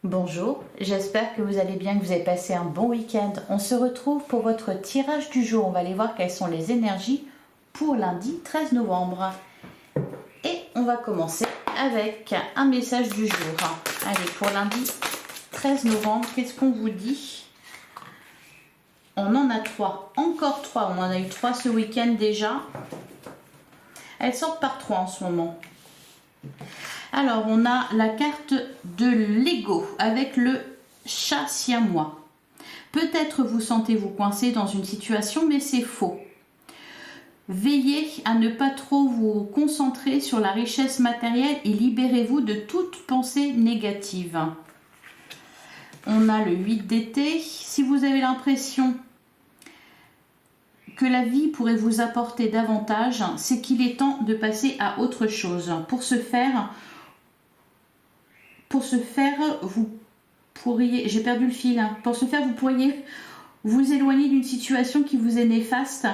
Bonjour, j'espère que vous allez bien, que vous avez passé un bon week-end. On se retrouve pour votre tirage du jour. On va aller voir quelles sont les énergies pour lundi 13 novembre. Et on va commencer avec un message du jour. Allez, pour lundi 13 novembre, qu'est-ce qu'on vous dit? On en a 3, encore 3. On en a eu 3 ce week-end déjà. Elles sortent par 3 en ce moment. Alors, on a la carte de l'ego avec le chat siamois. Peut-être vous sentez-vous coincé dans une situation, mais c'est faux. Veillez à ne pas trop vous concentrer sur la richesse matérielle et libérez-vous de toute pensée négative. On a le 8 d'été. Si vous avez l'impression que la vie pourrait vous apporter davantage, c'est qu'il est temps de passer à autre chose. Pour ce faire, vous pourriez, j'ai perdu le fil, pour ce faire, vous pourriez vous éloigner d'une situation qui vous est néfaste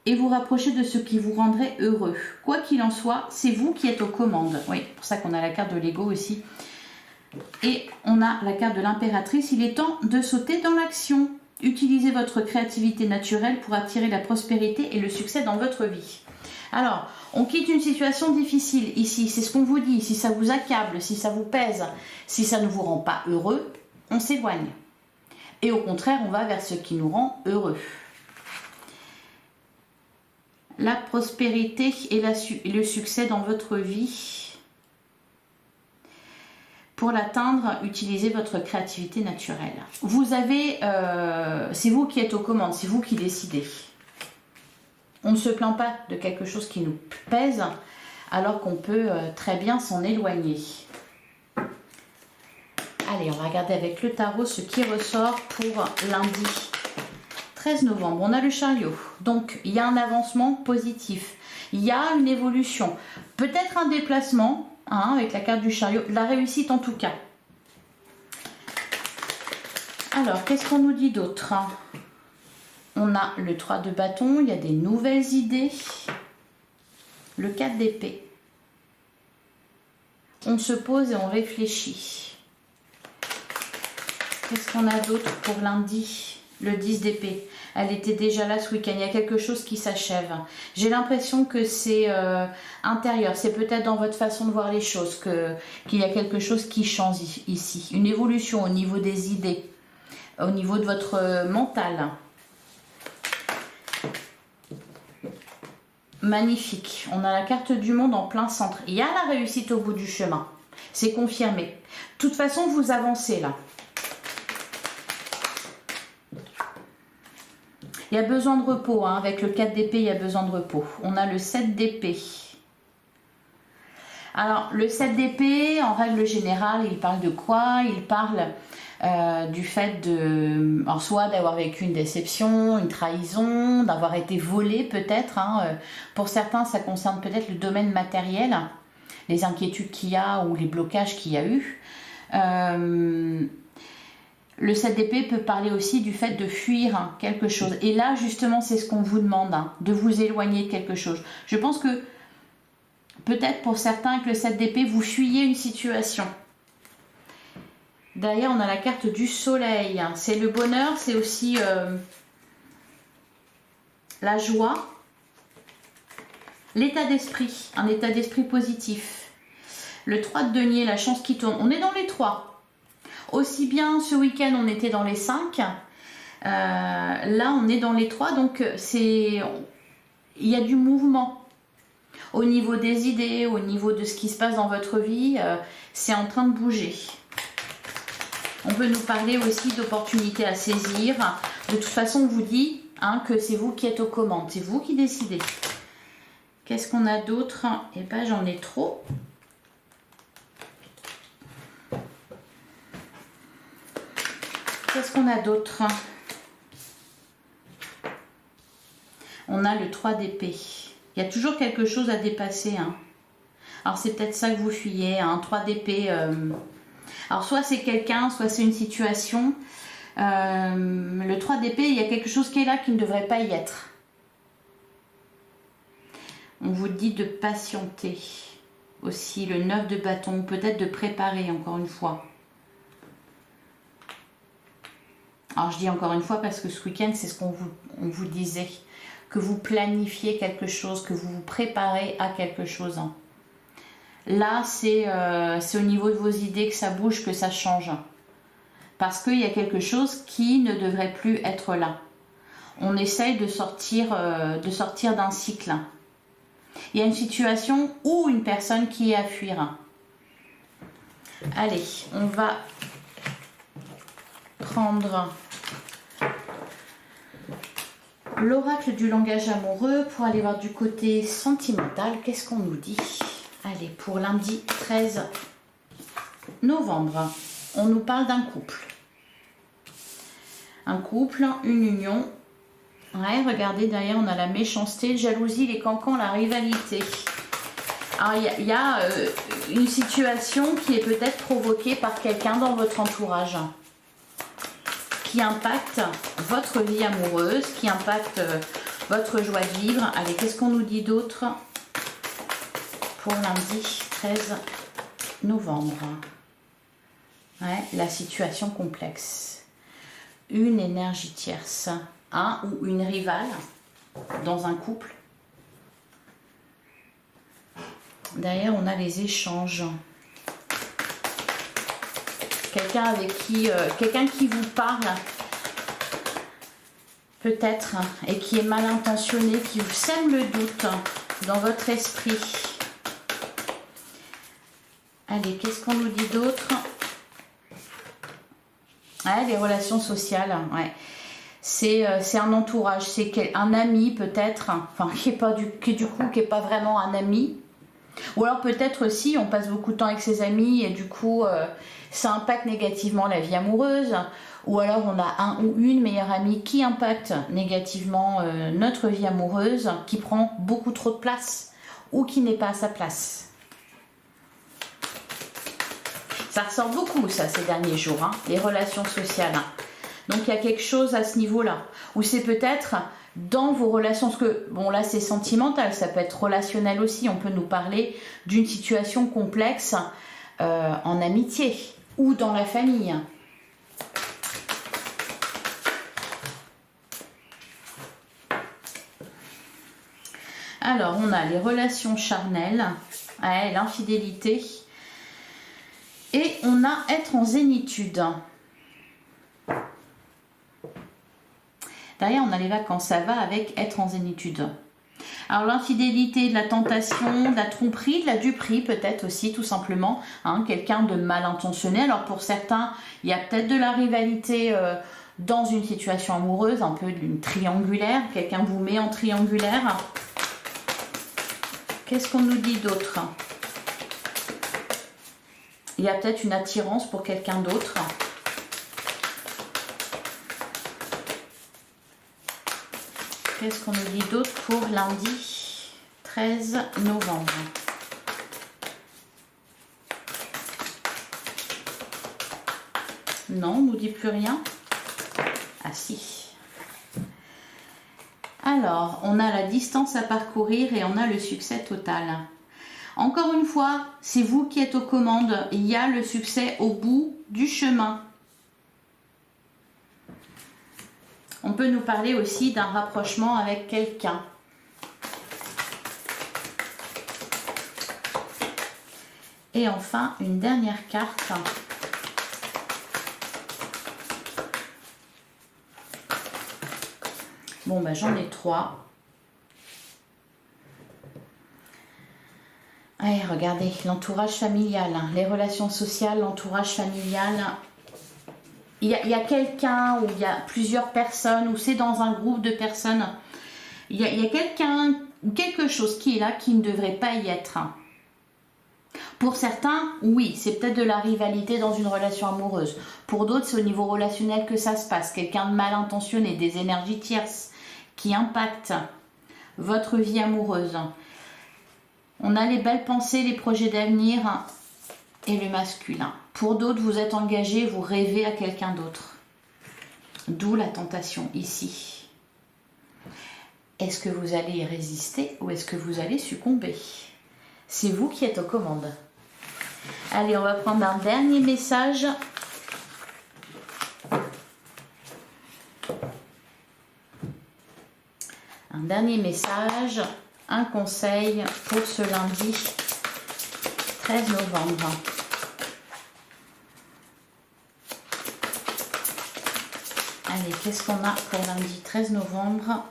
et vous rapprocher de ce qui vous rendrait heureux. Quoi qu'il en soit, c'est vous qui êtes aux commandes. Oui, c'est pour ça qu'on a la carte de l'ego aussi. Et on a la carte de l'impératrice. Il est temps de sauter dans l'action. Utilisez votre créativité naturelle pour attirer la prospérité et le succès dans votre vie. Alors, on quitte une situation difficile ici, c'est ce qu'on vous dit. Si ça vous accable, si ça vous pèse, si ça ne vous rend pas heureux, on s'éloigne. Et au contraire, on va vers ce qui nous rend heureux. La prospérité et le succès dans votre vie. Pour l'atteindre, utilisez votre créativité naturelle. Vous avez, c'est vous qui êtes aux commandes, c'est vous qui décidez. On ne se plaint pas de quelque chose qui nous pèse, alors qu'on peut très bien s'en éloigner. Allez, on va regarder avec le tarot ce qui ressort pour lundi 13 novembre. On a le chariot, donc il y a un avancement positif, il y a une évolution, peut-être un déplacement, avec la carte du chariot, la réussite en tout cas. Alors, qu'est-ce qu'on nous dit d'autre? On a le 3 de bâton, il y a des nouvelles idées. Le 4 d'épée. On se pose et on réfléchit. Qu'est-ce qu'on a d'autre pour lundi? Le 10 d'épée. Elle était déjà là ce week-end. Il y a quelque chose qui s'achève. J'ai l'impression que c'est intérieur. C'est peut-être dans votre façon de voir les choses qu'il y a quelque chose qui change ici. Une évolution au niveau des idées, au niveau de votre mental. Magnifique. On a la carte du monde en plein centre. Il y a la réussite au bout du chemin. C'est confirmé. De toute façon, vous avancez là. Il y a besoin de repos. Avec le 4 d'épée, il y a besoin de repos. On a le 7 d'épée. Alors, le 7 d'épée, en règle générale, il parle de quoi? Il parle du fait de, alors soit d'avoir vécu une déception, une trahison, d'avoir été volé peut-être. Pour certains, ça concerne peut-être le domaine matériel, les inquiétudes qu'il y a ou les blocages qu'il y a eu. Le 7 d'épée peut parler aussi du fait de fuir quelque chose. Et là, justement, c'est ce qu'on vous demande, de vous éloigner de quelque chose. Je pense que peut-être pour certains, avec le 7 d'épée, vous fuyez une situation. Derrière, on a la carte du soleil. C'est le bonheur, c'est aussi la joie, l'état d'esprit, un état d'esprit positif. Le 3 de denier, la chance qui tourne. On est dans les 3. Aussi bien ce week-end, on était dans les 5. Là, on est dans les 3. Donc, il y a du mouvement. Au niveau des idées, au niveau de ce qui se passe dans votre vie, c'est en train de bouger. On peut nous parler aussi d'opportunités à saisir. De toute façon, on vous dit que c'est vous qui êtes aux commandes. C'est vous qui décidez. Qu'est-ce qu'on a d'autre? Eh bien, j'en ai trop. Qu'est-ce qu'on a d'autre? On a le 3 d'épée. Il y a toujours quelque chose à dépasser. Alors, c'est peut-être ça que vous fuyez. 3 d'épée. Alors, soit c'est quelqu'un, soit c'est une situation. Le 3 d'épée, il y a quelque chose qui est là qui ne devrait pas y être. On vous dit de patienter. Aussi, le 9 de bâton, peut-être de préparer encore une fois. Alors je dis encore une fois parce que ce week-end, c'est ce on vous disait, que vous planifiez quelque chose, que vous vous préparez à quelque chose. Là, c'est au niveau de vos idées que ça bouge, que ça change. Parce qu'il y a quelque chose qui ne devrait plus être là. On essaye de sortir d'un cycle. Il y a une situation ou une personne qui est à fuir. Allez, on va prendre l'oracle du langage amoureux pour aller voir du côté sentimental. Qu'est-ce qu'on nous dit? Allez, pour lundi 13 novembre, on nous parle d'un couple. Un couple, une union. Ouais, regardez, derrière, on a la méchanceté, la jalousie, les cancans, la rivalité. Alors, il y a une situation qui est peut-être provoquée par quelqu'un dans votre entourage, qui impacte votre vie amoureuse, qui impacte votre joie de vivre. Allez, qu'est-ce qu'on nous dit d'autre pour lundi 13 novembre? Ouais, la situation complexe. Une énergie tierce, un ou une rivale dans un couple. Derrière, on a les échanges. Quelqu'un qui vous parle, peut-être, et qui est mal intentionné, qui vous sème le doute dans votre esprit. Allez, qu'est-ce qu'on nous dit d'autre? Ouais, les relations sociales, ouais. C'est un entourage, c'est un ami peut-être, enfin qui est pas vraiment un ami. Ou alors peut-être aussi on passe beaucoup de temps avec ses amis et du coup ça impacte négativement la vie amoureuse. Ou alors on a un ou une meilleure amie qui impacte négativement notre vie amoureuse, qui prend beaucoup trop de place ou qui n'est pas à sa place. Ça ressort beaucoup ça ces derniers jours, hein, les relations sociales. Donc il y a quelque chose à ce niveau-là, où c'est peut-être dans vos relations, parce que bon là c'est sentimental, ça peut être relationnel aussi, on peut nous parler d'une situation complexe en amitié ou dans la famille. Alors on a les relations charnelles, ouais, l'infidélité, et on a être en zénitude. Derrière, on a les vacances, ça va avec être en zénitude. Alors l'infidélité, de la tentation, de la tromperie, de la duperie peut-être aussi tout simplement. Hein, quelqu'un de mal intentionné. Alors pour certains, il y a peut-être de la rivalité dans une situation amoureuse, un peu d'une triangulaire. Quelqu'un vous met en triangulaire. Qu'est-ce qu'on nous dit d'autre? Il y a peut-être une attirance pour quelqu'un d'autre. Qu'est-ce qu'on nous dit d'autre pour lundi 13 novembre? Non, on ne nous dit plus rien. Ah si. Alors, on a la distance à parcourir et on a le succès total. Encore une fois, c'est vous qui êtes aux commandes. Il y a le succès au bout du chemin. On peut nous parler aussi d'un rapprochement avec quelqu'un. Et enfin, une dernière carte. Bon, ben j'en ai 3. Allez, regardez, l'entourage familial, hein, les relations sociales, l'entourage familial. Il y a quelqu'un ou il y a plusieurs personnes ou c'est dans un groupe de personnes. Il y a quelqu'un ou quelque chose qui est là qui ne devrait pas y être. Pour certains, oui, c'est peut-être de la rivalité dans une relation amoureuse. Pour d'autres, c'est au niveau relationnel que ça se passe. Quelqu'un de mal intentionné, des énergies tierces qui impactent votre vie amoureuse. On a les belles pensées, les projets d'avenir et le masculin. Pour d'autres, vous êtes engagé, vous rêvez à quelqu'un d'autre. D'où la tentation ici. Est-ce que vous allez y résister ou est-ce que vous allez succomber? C'est vous qui êtes aux commandes. Allez, on va prendre un dernier message. dernier message, un conseil pour ce lundi 13 novembre. Allez, qu'est-ce qu'on a pour lundi 13 novembre?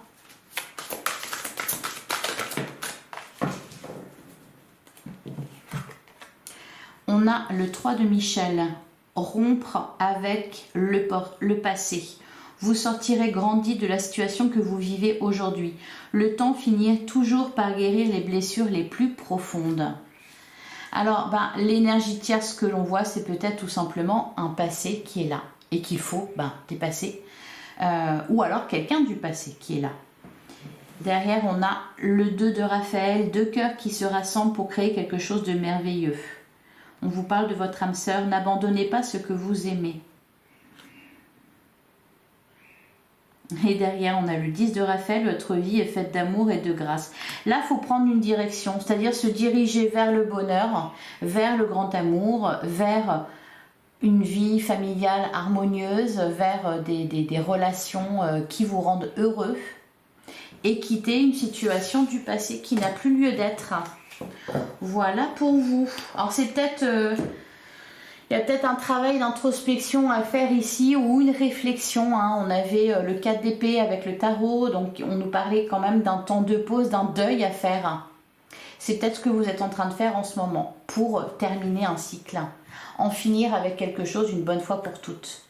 On a le 3 de Michel, rompre avec le passé. Vous sortirez grandi de la situation que vous vivez aujourd'hui. Le temps finit toujours par guérir les blessures les plus profondes. Alors, l'énergie tierce que l'on voit, c'est peut-être tout simplement un passé qui est là et qu'il faut dépasser. Ou alors quelqu'un du passé qui est là. Derrière, on a le 2 de Raphaël, 2 cœurs qui se rassemblent pour créer quelque chose de merveilleux. On vous parle de votre âme sœur, n'abandonnez pas ce que vous aimez. Et derrière, on a le 10 de Raphaël, votre vie est faite d'amour et de grâce. Là, il faut prendre une direction, c'est-à-dire se diriger vers le bonheur, vers le grand amour, vers une vie familiale harmonieuse, vers des relations qui vous rendent heureux et quitter une situation du passé qui n'a plus lieu d'être. Voilà pour vous. Alors c'est peut-être... il y a peut-être un travail d'introspection à faire ici ou une réflexion. On avait le 4 d'épée avec le tarot, donc on nous parlait quand même d'un temps de pause, d'un deuil à faire. C'est peut-être ce que vous êtes en train de faire en ce moment pour terminer un cycle, en finir avec quelque chose une bonne fois pour toutes.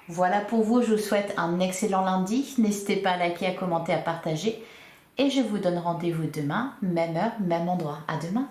Voilà pour vous, je vous souhaite un excellent lundi. N'hésitez pas à liker, à commenter, à partager. Et je vous donne rendez-vous demain, même heure, même endroit. À demain.